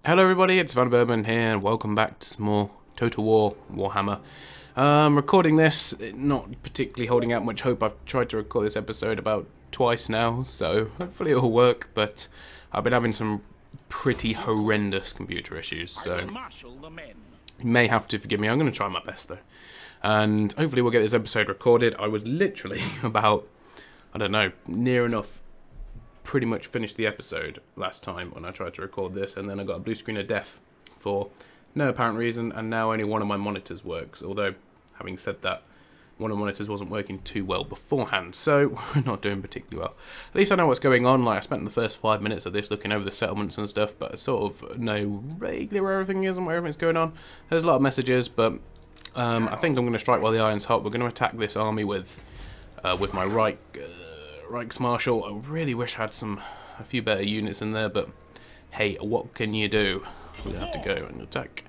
Hello everybody, it's vanburman here, and welcome back to some more Total War Warhammer. Recording this, not particularly holding out much hope. I've tried to record this episode about twice now, so hopefully it'll work, but I've been having some pretty horrendous computer issues, so you may have to forgive me. I'm going to try my best though. And hopefully we'll get this episode recorded. I was literally about, I don't know, near enough pretty much finished the episode last time when I tried to record this, and then I got a blue screen of death for no apparent reason, and now only one of my monitors works, although having said that, one of the monitors wasn't working too well beforehand, so we're not doing particularly well. At least I know what's going on. Like, I spent the first 5 minutes of this looking over the settlements and stuff, but I sort of know vaguely where everything is and where everything's going on. There's a lot of messages, but I think I'm going to strike while the iron's hot. We're going to attack this army with my Reichsmarschall. I really wish I had a few better units in there, but hey, what can you do? We have to go and attack.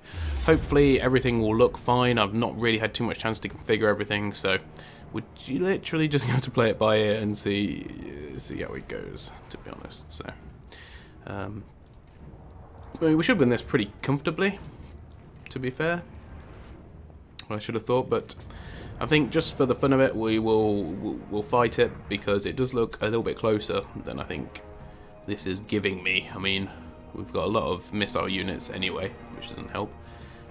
Hopefully everything will look fine. I've not really had too much chance to configure everything, so we're literally just going to play it by ear and see how it goes, to be honest. So I mean, we should win this pretty comfortably, to be fair. I should have thought, but I think just for the fun of it, we'll fight it, because it does look a little bit closer than I think this is giving me. I mean, we've got a lot of missile units anyway, which doesn't help.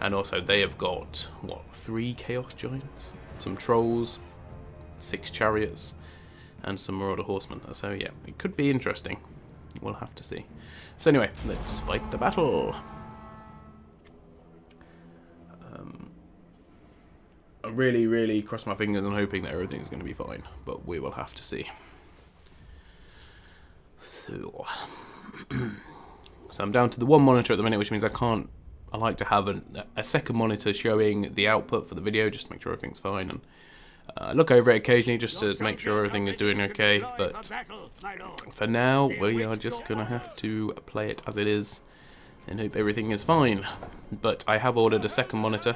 And also they have got, what, 3 Chaos Giants? Some Trolls, 6 Chariots, and some Marauder Horsemen. So yeah, it could be interesting. We'll have to see. So anyway, let's fight the battle. I really cross my fingers and hoping that everything's going to be fine, but we will have to see. So I'm down to the 1 monitor at the minute, which means I like to have a second monitor showing the output for the video, just to make sure everything's fine, and look over it occasionally just to make sure everything is doing okay. But for now, we are just going to have to play it as it is and hope everything is fine. But I have ordered a second monitor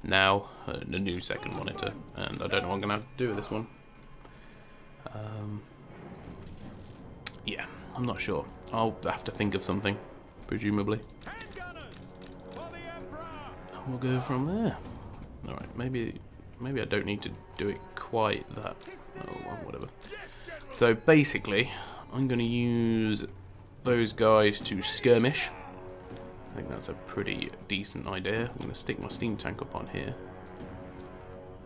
now, a new second monitor, and I don't know what I'm going to have to do with this one. Yeah, I'm not sure. I'll have to think of something, presumably. And we'll go from there. Alright, maybe I don't need to do it quite that... Oh, well, whatever. So basically, I'm going to use those guys to skirmish. I think that's a pretty decent idea. I'm going to stick my steam tank up on here.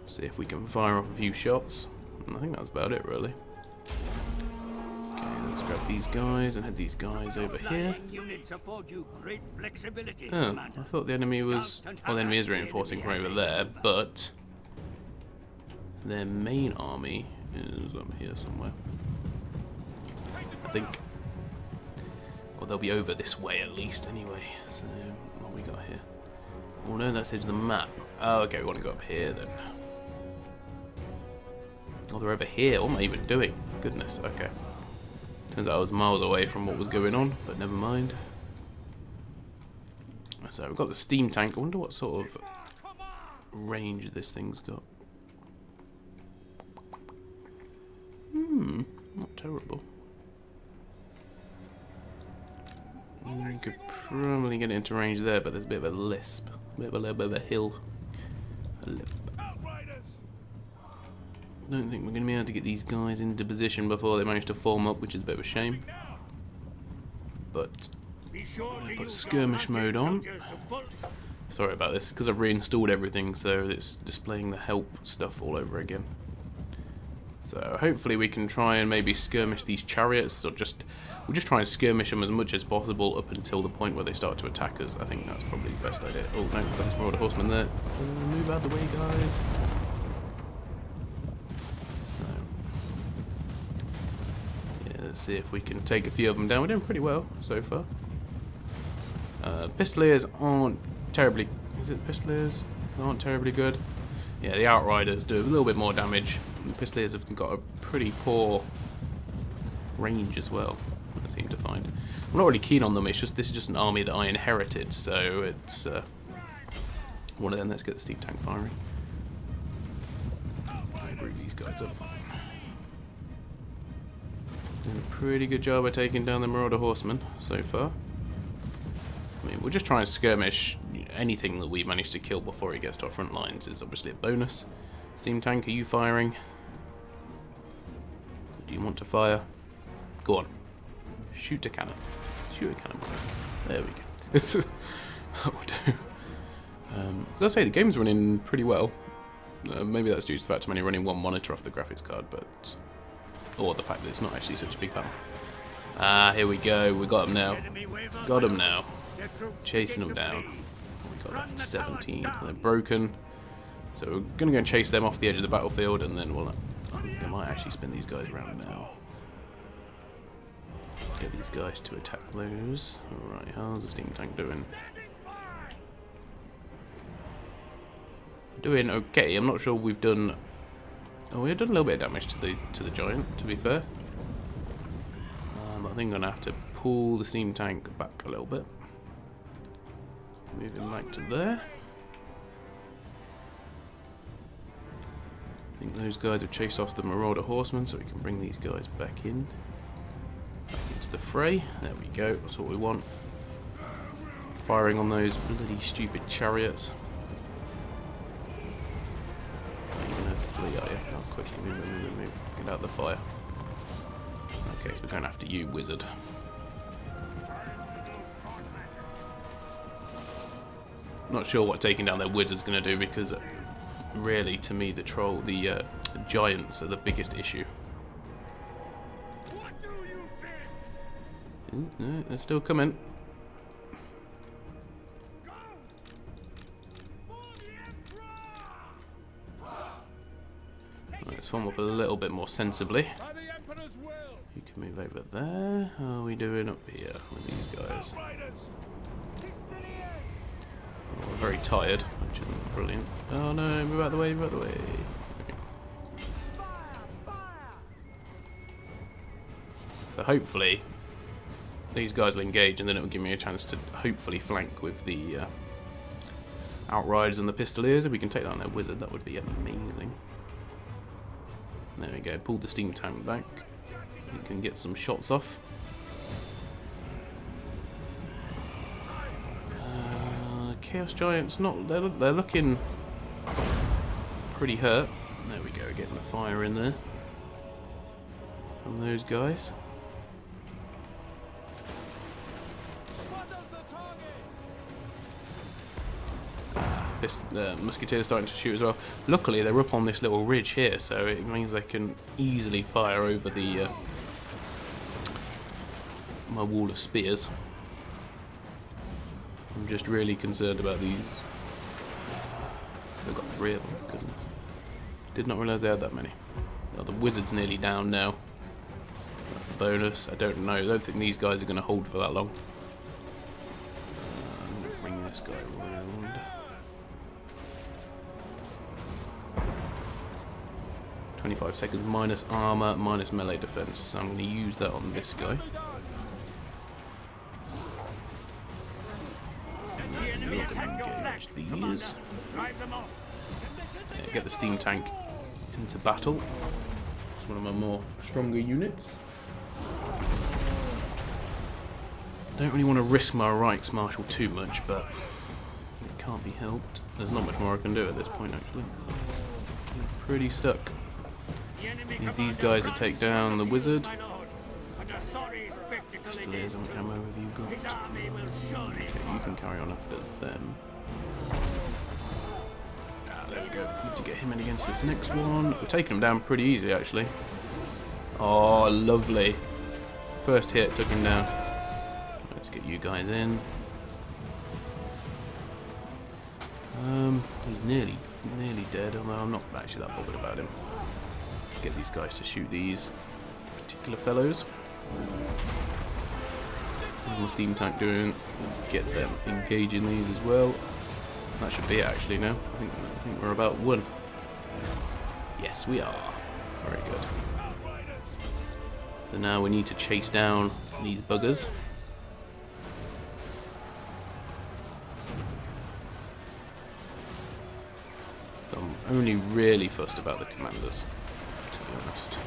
See if we can fire off a few shots. And I think that's about it, really. Okay, let's grab these guys and head these guys over here. Oh, I thought the enemy was... Well, the enemy is reinforcing from over there, but their main army is up here somewhere, I think. Or they'll be over this way at least, anyway. So, what we got here? Oh no, that's edge of the map. Oh, okay, we want to go up here then. Oh, they're over here. What am I even doing? Goodness, okay. Turns out I was miles away from what was going on, but never mind. So, we've got the steam tank. I wonder what sort of range this thing's got. Not terrible. You could probably get it into range there, but there's a bit of a lisp. A little bit of a hill. A lip. Don't think we're going to be able to get these guys into position before they manage to form up, which is a bit of a shame. But I'm going to put skirmish mode on. Sorry about this, because I've reinstalled everything, so it's displaying the help stuff all over again. So hopefully we can try and maybe skirmish these chariots, or we'll just try and skirmish them as much as possible up until the point where they start to attack us. I think that's probably the best idea. Oh no, there's more of the horsemen there. Move out of the way, guys. So yeah, let's see if we can take a few of them down. We're doing pretty well so far. Pistoliers aren't terribly... Is it Pistoliers? They aren't terribly good. Yeah, the Outriders do a little bit more damage. The Pistoliers have got a pretty poor range as well, I seem to find. I'm not really keen on them, it's just this is just an army that I inherited, so it's one of them. Let's get the steam tank firing. Bring these guys up. Doing a pretty good job of taking down the Marauder Horsemen so far. mean, we'll just try and skirmish. Anything that we manage to kill before he gets to our front lines is obviously a bonus. Steam tank, are you firing? Do you want to fire? Go on. Shoot a cannon. Shoot a cannon. There we go. That will do. I've got to say, the game's running pretty well. Maybe that's due to the fact I'm only running one monitor off the graphics card, but... or the fact that it's not actually such a big battle. Ah, here we go. We got him now. Got him now. Chasing them down. We got left 17. They're broken. So we're going to go and chase them off the edge of the battlefield, and then we'll... I might actually spin these guys around now. Get these guys to attack those. Alright, how's the steam tank doing? Doing okay. I'm not sure we've done... oh, we've done a little bit of damage to the giant, to be fair. I think I'm going to have to pull the steam tank back a little bit. Move him back to there. I think those guys have chased off the Marauder Horsemen, so we can bring these guys back into the fray. There we go, that's what we want. Firing on those bloody stupid chariots. Are you going to flee, are you? Oh, quickly, move. Get out of the fire. Okay, so we're going after you, wizard. Not sure what taking down their wizard's going to do, because really, to me, the giants are the biggest issue. Ooh, no, they're still coming. Let's form up a little bit more sensibly. You can move over there. How are we doing up here with these guys? Oh, we're very tired, which isn't brilliant. Oh no, move out of the way, move out of the way. Okay. So hopefully these guys will engage, and then it will give me a chance to hopefully flank with the Outriders and the Pistoliers. If we can take down their wizard, that would be amazing. There we go, pull the steam tank back. You can get some shots off. Chaos Giants, they're looking pretty hurt. There we go, getting the fire in there from those guys. Musketeers starting to shoot as well. Luckily, they're up on this little ridge here, so it means they can easily fire over the my wall of spears. I'm just really concerned about these. They've got 3 of them. Goodness. Did not realise they had that many. Oh, the wizard's nearly down now. That's a bonus. I don't know. I don't think these guys are going to hold for that long. I'm going to bring this guy around. 25 seconds minus armor, minus melee defense. So I'm going to use that on this guy. These. Yeah, get the steam tank into battle. It's one of my more stronger units. Don't really want to risk my Reichs Marshal too much, but it can't be helped. There's not much more I can do at this point, actually. I'm pretty stuck. Need these guys to take down the wizard. Pistoliers and ammo have you got? Okay, you can carry on after them. There we go. Need to get him in against this next one. We're taking him down pretty easy, actually. Oh, lovely. First hit took him down. Let's get you guys in. He's nearly dead, although I'm not actually that bothered about him. Get these guys to shoot these particular fellows. What's the steam tank doing? Get them engaging these as well. That should be it actually now. I think we're about 1. Yes, we are. Very good. So now we need to chase down these buggers. So I'm only really fussed about the commanders, to be honest.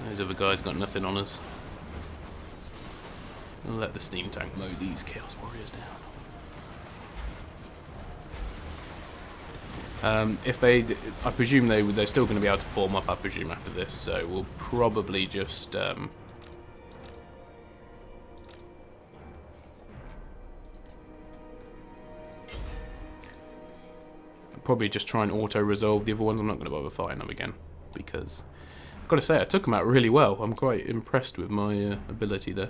Those other guys got nothing on us. And let the steam tank mow these Chaos Warriors down. If they, I presume they're still going to be able to form up. I presume after this, so we'll probably just try and auto-resolve the other ones. I'm not going to bother fighting them again because I've got to say I took them out really well. I'm quite impressed with my ability there.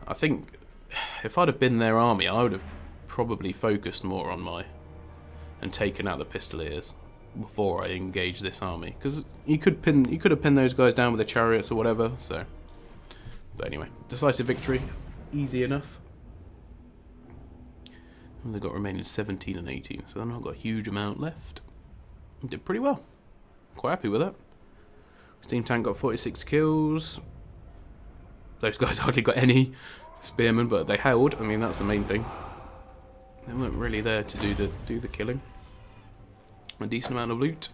I think if I'd have been their army, I would have probably focused more on and taken out the Pistoliers before I engaged this army, because you could have pinned those guys down with the chariots or whatever. So, but anyway, decisive victory, easy enough. And they've got remaining 17 and 18, so they've not got a huge amount left. Did pretty well. Quite happy with that. Steam tank got 46 kills. Those guys hardly got any spearmen, but they held. I mean, that's the main thing. They weren't really there to do the killing. A decent amount of loot.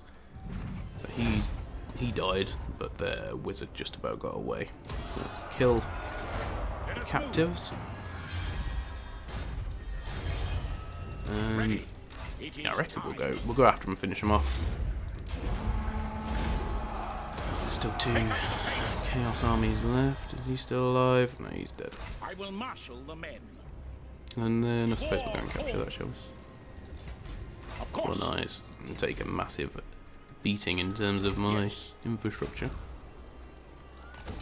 But he died, but their wizard just about got away. Let's kill the captives. Yeah, I reckon we'll go after him and finish him off. Still 2 Chaos armies left. Is he still alive? No, he's dead. I will marshal the men. And then I suppose we'll go and capture that shell. Of course. Well, nice. And take a massive beating in terms of my infrastructure.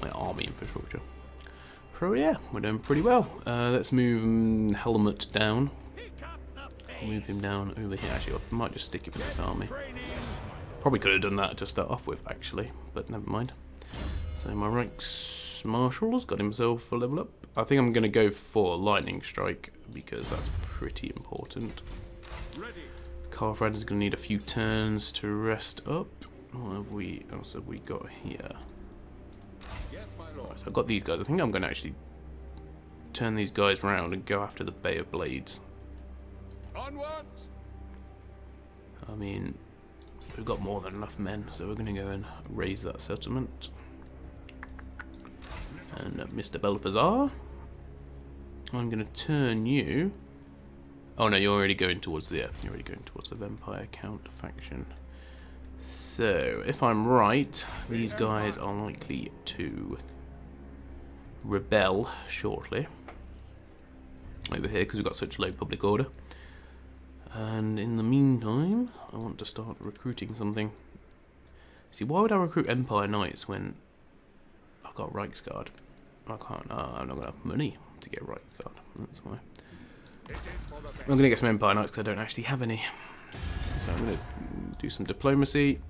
My army infrastructure. So yeah, we're doing pretty well. Let's move Helmut down. Move him down over here. Actually, I might just stick it with this army. Probably could have done that to start off with, actually, but never mind. So my Reichsmarshal's got himself a level up. I think I'm going to go for Lightning Strike because that's pretty important. Carfred is going to need a few turns to rest up. What else have we got here? Right, so I've got these guys. I think I'm going to actually turn these guys round and go after the Bay of Blades. Onwards. I mean, we've got more than enough men, so we're going to go and raise that settlement. And Mr. Belfazar, I'm going to turn you. Oh no, you're already going towards the Vampire Count faction. So, if I'm right, these guys are likely to rebel shortly over here because we've got such low public order. And in the meantime, I want to start recruiting something. See, why would I recruit Empire Knights when I've got Reichsguard? I can't. I'm not going to have money to get Reichsguard. That's why. I'm going to get some Empire Knights because I don't actually have any. So I'm going to do some diplomacy.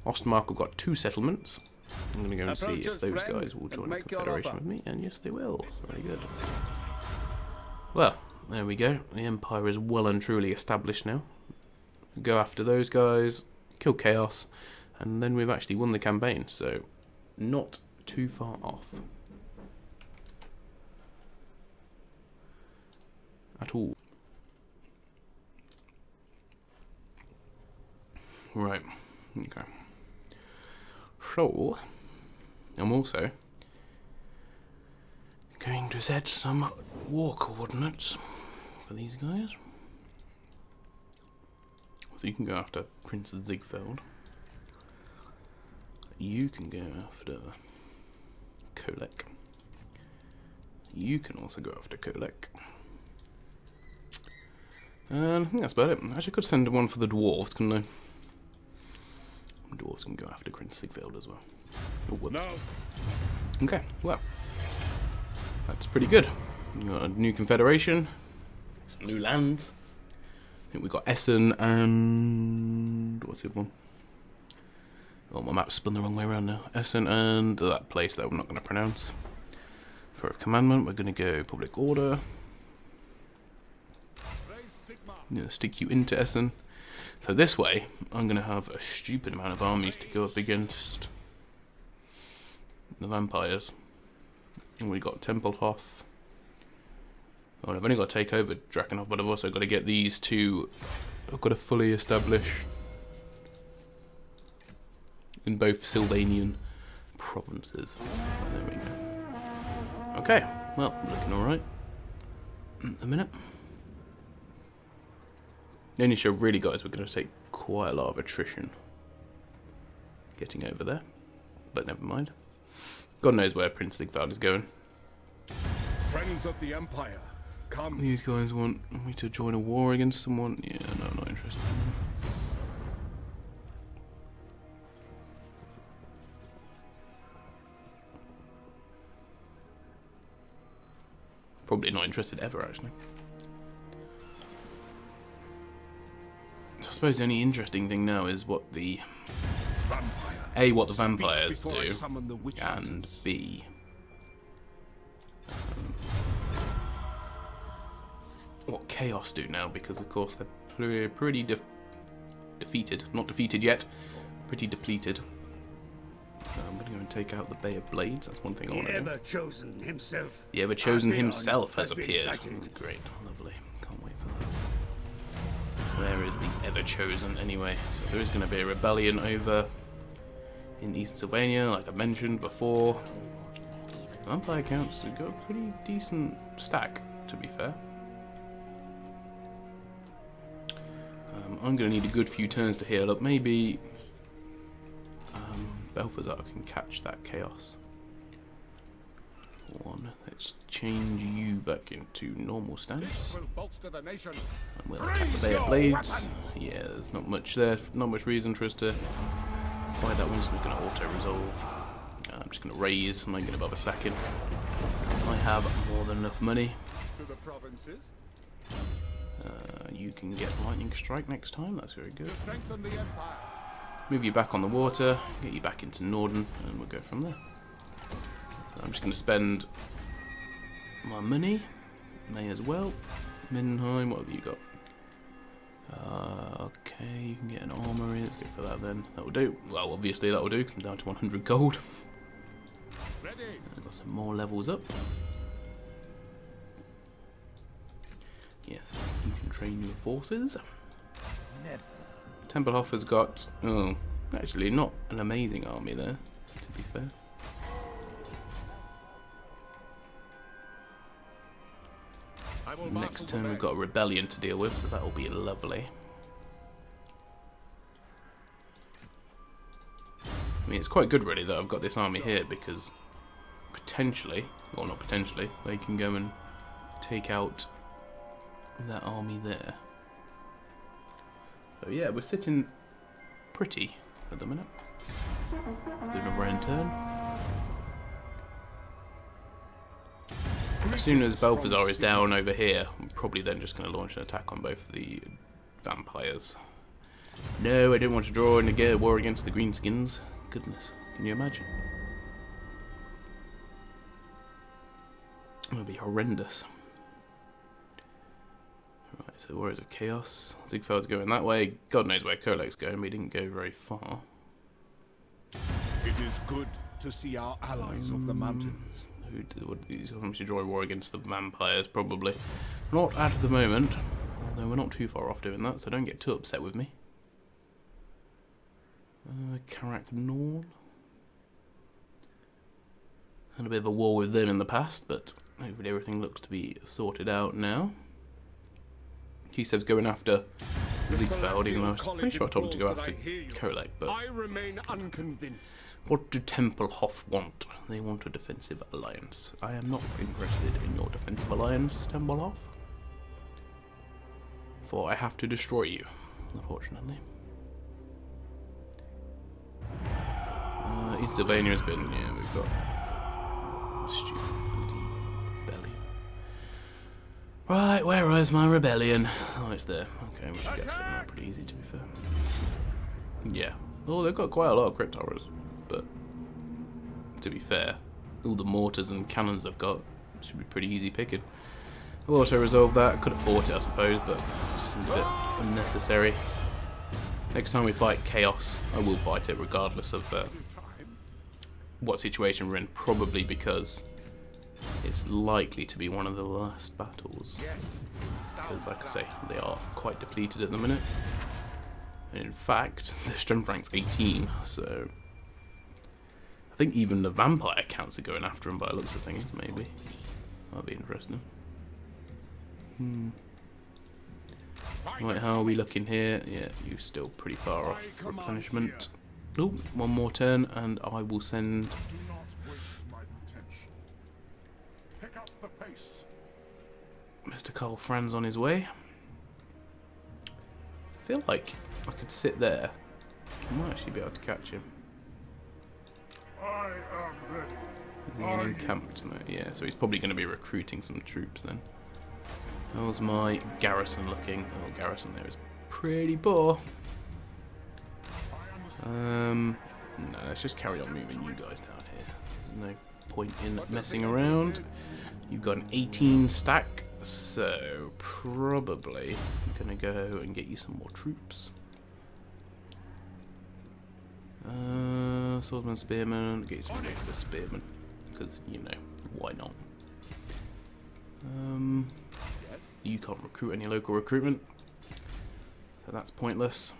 Ostmark have got 2 settlements. I'm going to go and see if those guys will join a confederation with me. And yes, they will. Very good. Well, there we go. The Empire is well and truly established now. Go after those guys, kill Chaos, and then we've actually won the campaign, so not too far off. At all. Right, okay. So, I'm also going to set some war coordinates for these guys. So you can go after Prince Ziegfeld. You can go after Kolek. You can also go after Kolek. And I think that's about it. Actually, I could send one for the dwarves, couldn't I? The dwarves can go after Prince Ziegfeld as well. Oh, whoops. No. Okay, well. That's pretty good. We got a new confederation, some new lands. I think we got Essen and what's the other one? Oh, my map's spun the wrong way around now. Essen and that place that I'm not going to pronounce. For a commandment, we're going to go public order. I'm going to stick you into Essen. So this way, I'm going to have a stupid amount of armies to go up against the vampires. And we got Tempelhof. Oh, I've only got to take over Drakenhof, but I've also got to get these 2. I've got to fully establish in both Sylvanian provinces. There we go. Okay, well, looking alright. A minute. The only issue I've really got is we're going to take quite a lot of attrition getting over there. But never mind. God knows where Prince Sigvald is going. Friends of the Empire, come. These guys want me to join a war against someone? Yeah, no, I'm not interested. Probably not interested ever, actually. So I suppose the only interesting thing now is what the... Vampire. A, what the Speak vampires before I do, summon the witch and hunters. B... what Chaos do now, because of course they're pretty defeated. Not defeated yet, pretty depleted. I'm going to go and take out the Bay of Blades. That's one thing I want to do. The Ever-Chosen himself. The Ever-Chosen Asterion himself has been appeared. sighted. Great, lovely. Can't wait for that. Where is the Ever-Chosen anyway? So there is going to be a rebellion over in East Sylvania, like I mentioned before. Vampire counts have got a pretty decent stack, to be fair. I'm going to need a good few turns to heal up. Maybe Balthazar can catch that chaos. One. Let's change you back into normal stance. This will bolster the nation. And we'll attack the Bay of Blades. Yeah, there's not much there. Not much reason for us to fight that one, so we're going to auto-resolve. I'm just going to raise. I'm not going to bother sacking. I have more than enough money. To the provinces. You can get Lightning Strike next time. That's very good. To strengthen the Empire. Move you back on the water, get you back into Norden, and we'll go from there. So I'm just going to spend my money. May as well. Mindenheim, what have you got? Okay, you can get an armory. Let's go for that then. That will do. Well, obviously that will do, because I'm down to 100 gold. Ready. I've got some more levels up. Yes, you can train your forces. Never. Tempelhof has got, oh, actually not an amazing army there, to be fair. I will Next marshal turn the we've got a rebellion to deal with, so that will be lovely. I mean, it's quite good really that I've got this army here, because potentially, well not potentially, they can go and take out that army there. So yeah, we're sitting pretty at the minute. Let's do another end turn. As soon as Balthazar is down over here, I'm probably then just going to launch an attack on both the vampires. No, I don't want to draw in a war against the Greenskins. Goodness, can you imagine? It would be horrendous. Right, so Warriors of Chaos. Ziegfeld's going that way. God knows where Kolek's going. We didn't go very far. It is good to see our allies of the mountains. He's going to draw a war against the vampires, probably. Not at the moment, although we're not too far off doing that, so don't get too upset with me. Karak Norn. Had a bit of a war with them in the past, but hopefully everything looks to be sorted out now. Kisev's going after Ziegfeld, even though I was pretty sure I told him to go after Kolek, but I remain unconvinced. what do Tempelhof want? They want a defensive alliance. I am not interested in your defensive alliance, Tempelhof. For I have to destroy you, unfortunately. East Sylvania has been, yeah, we've got stupid bloody rebellion. Right, where is my rebellion? Oh, it's there. Okay, we should get something out pretty easy, to be fair. Yeah. Oh, they've got quite a lot of crypt horrors, but to be fair, all the mortars and cannons I've got should be pretty easy picking. I'll auto-resolve that. Could have fought it, I suppose, but it just seemed a bit unnecessary. Next time we fight Chaos, I will fight it regardless of what situation we're in, probably because it's likely to be one of the last battles. Because, like I say, they are quite depleted at the minute. And in fact, their strength rank's 18, so think even the vampire counts are going after him by the looks of things, maybe. That'd be interesting. Right, how are we looking here? Yeah, you're still pretty far off replenishment. Oh, one more turn, and I will send... Do not waste my potential. Pick up the pace. Mr. Carl Franz on his way. I feel like I could sit there. I might actually be able to catch him. I am ready. Is he in encamped? Yeah, so he's probably going to be recruiting some troops then. How's my garrison looking? Oh, garrison there is pretty poor. No, let's just carry on moving you guys down here. There's no point in messing around. You've got an 18 stack, so probably I'm going to go and get you some more troops. Swordsman, spearman, get you some regular spearmen, because, you know, why not? You can't recruit any local recruitment, so that's pointless.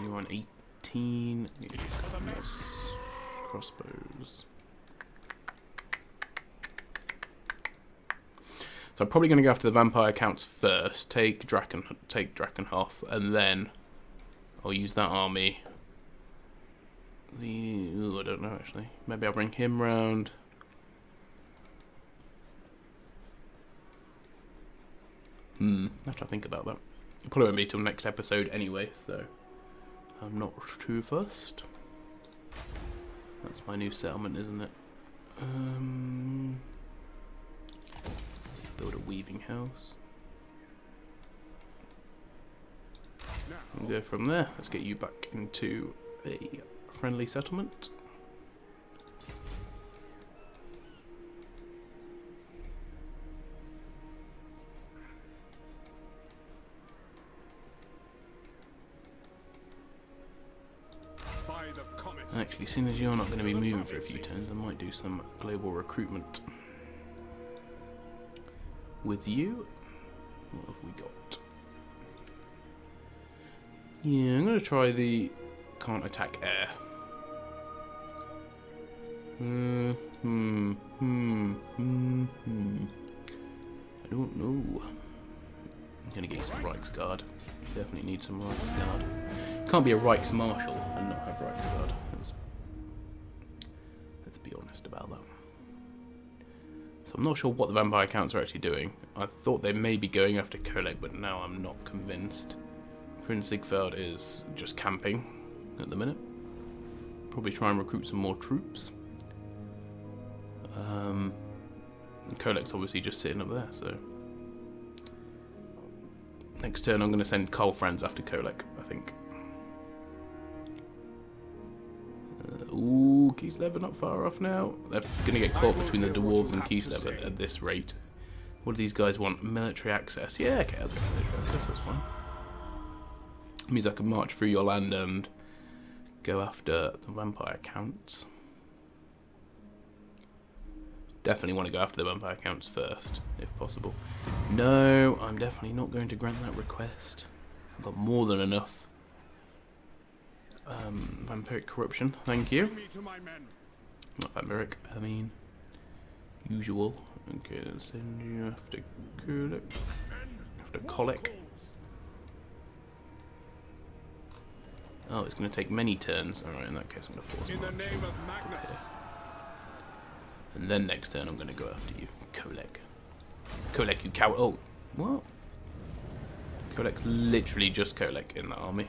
You're on 18. Crossbows. So I'm probably going to go after the vampire counts first. Take Drakenhof, and then I'll use that army. I don't know actually. Maybe I'll bring him round. I have to think about that. It probably won't be till next episode anyway, so I'm not too fussed. That's my new settlement, isn't it? Build a weaving house. And go from there. Let's get you back into a friendly settlement. Actually, seeing as you're not going to be moving for a few turns, I might do some global recruitment with you. What have we got? Yeah, I'm going to try the can't attack air. I don't know. I'm going to get you some Reichsguard. You definitely need some Reichsguard. Can't be a Reichsmarshal and not have Reichsguard. Let's be honest about that. So I'm not sure what the vampire counts are actually doing. I thought they may be going after Kolek, but now I'm not convinced. Prince Sigfeld is just camping at the minute. Probably try and recruit some more troops. Kolek's obviously just sitting up there, so... Next turn I'm going to send Karl Franz after Kolek, I think. Ooh, Kislev not far off now. They're going to get caught between the dwarves and Kislev at this rate. What do these guys want? Military access. Yeah, okay, I'll get military access, that's fine. Means I can march through your land and go after the vampire counts. Definitely want to go after the vampire counts first, if possible. No, I'm definitely not going to grant that request. I've got more than enough. Vampiric corruption, thank you. Not vampiric, I mean usual. Okay, let's send you after Kolek. After Kolek. Oh, it's going to take many turns. Alright, in that case I'm going to force In march. the name of Magnus. And then next turn I'm going to go after you, Kolek. Kolek, you coward. Oh, what? Kolek's literally just Kolek in that army.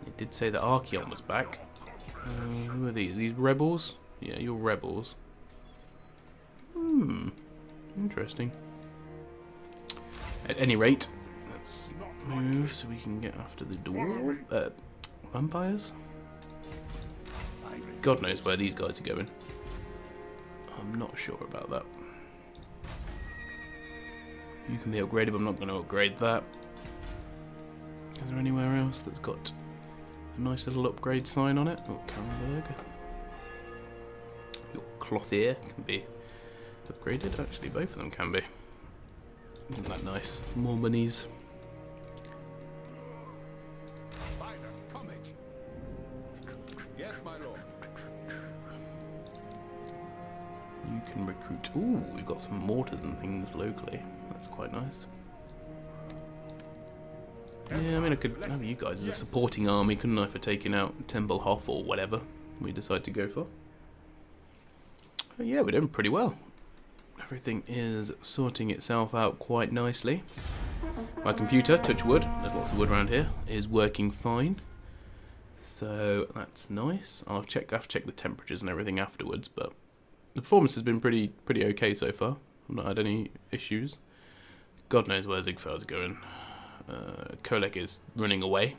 It did say that Archeon was back. Who are these? These rebels? Yeah, you're rebels. Interesting. At any rate, let's move so we can get after the dwarf vampires. God knows where these guys are going. I'm not sure about that. You can be upgraded, but I'm not going to upgrade that. Is there anywhere else that's got a nice little upgrade sign on it? Oh, Karenberg. Your Clothier can be upgraded. Actually, both of them can be. Isn't that nice? More monies. Yes, my lord. You can recruit. Ooh, we've got some mortars and things locally. That's quite nice. Yeah, I mean, I could have you guys as a supporting army, couldn't I, for taking out Templehof or whatever we decide to go for. But yeah, we're doing pretty well. Everything is sorting itself out quite nicely. My computer, touch wood, there's lots of wood around here, is working fine. So that's nice. I'll have to check the temperatures and everything afterwards, but the performance has been pretty okay so far. I've not had any issues. God knows where Ziegfeld's going. Kolek is running away.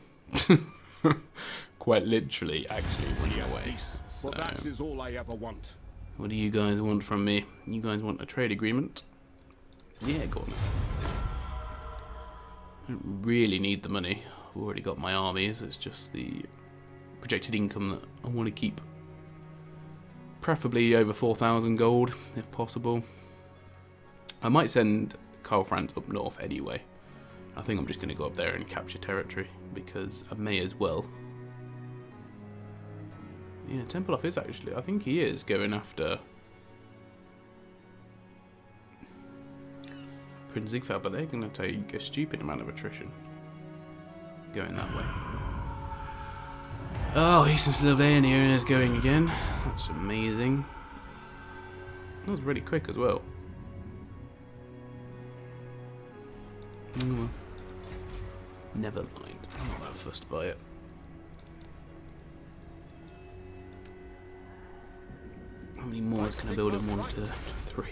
Quite literally, actually running away. Well, that is all I ever want. What do you guys want from me? You guys want a trade agreement? Yeah, go on. I don't really need the money. I've already got my armies. It's just the projected income that I want to keep. Preferably over 4,000 gold, if possible. I might send Karl Franz up north anyway. I think I'm just going to go up there and capture territory, because I may as well. Yeah, Templehof is actually, I think he is going after Prince Ziegfeld, but they're going to take a stupid amount of attrition going that way. Oh, Eastern Slovenia is going again. That's amazing. That was really quick as well. Never mind. I'm not that fussed by it. How many more can I build in 1 to 3?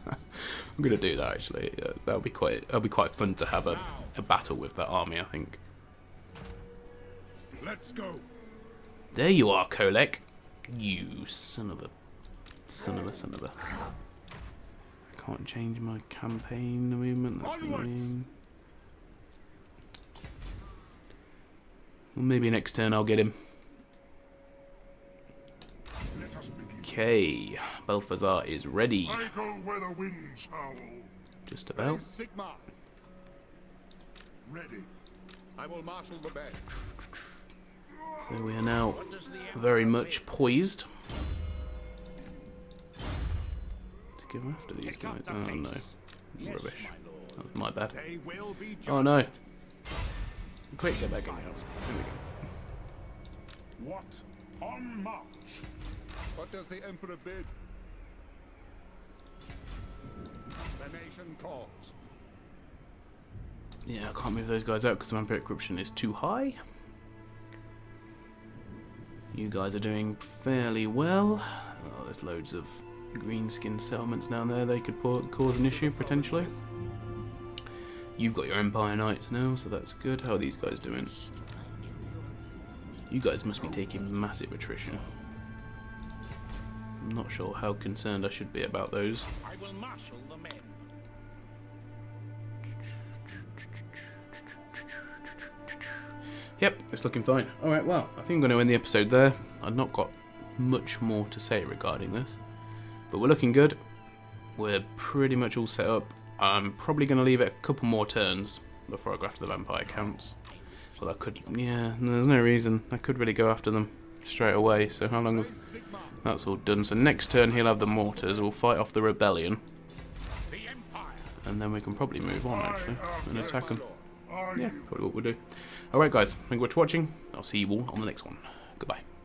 I'm gonna do that actually. That'll be quite fun to have a battle with that army, I think. Let's go. There you are, Kolek. You son of a. Can't change my campaign movement. That's annoying. Well, maybe next turn I'll get him. Okay, Balthazar is ready. I go where the winds howl. Just about. Sigma. Ready. I will marshal the band. So we are now very much poised to go after these guys. Oh no, rubbish. That was my bad. Oh no. Quick, get back in here. Here we go. What? On march. What does the Emperor bid? The nation calls. Yeah, I can't move those guys out because the vampiric corruption is too high. You guys are doing fairly well. Oh, there's loads of green-skin settlements down there. They could cause an issue, potentially. You've got your Empire Knights now, so that's good. How are these guys doing? You guys must be taking massive attrition. I'm not sure how concerned I should be about those. I will marshal the men. Yep, it's looking fine. Alright, well, I think I'm going to end the episode there. I've not got much more to say regarding this. But we're looking good. We're pretty much all set up. I'm probably going to leave it a couple more turns before I go after the vampire counts. Well, I could, yeah, there's no reason. I could really go after them straight away. So how long? That's all done. So next turn he'll have the mortars. We'll fight off the rebellion. And then we can probably move on, actually, and attack them. Yeah, probably what we'll do. Alright guys, thank you for watching. I'll see you all on the next one. Goodbye.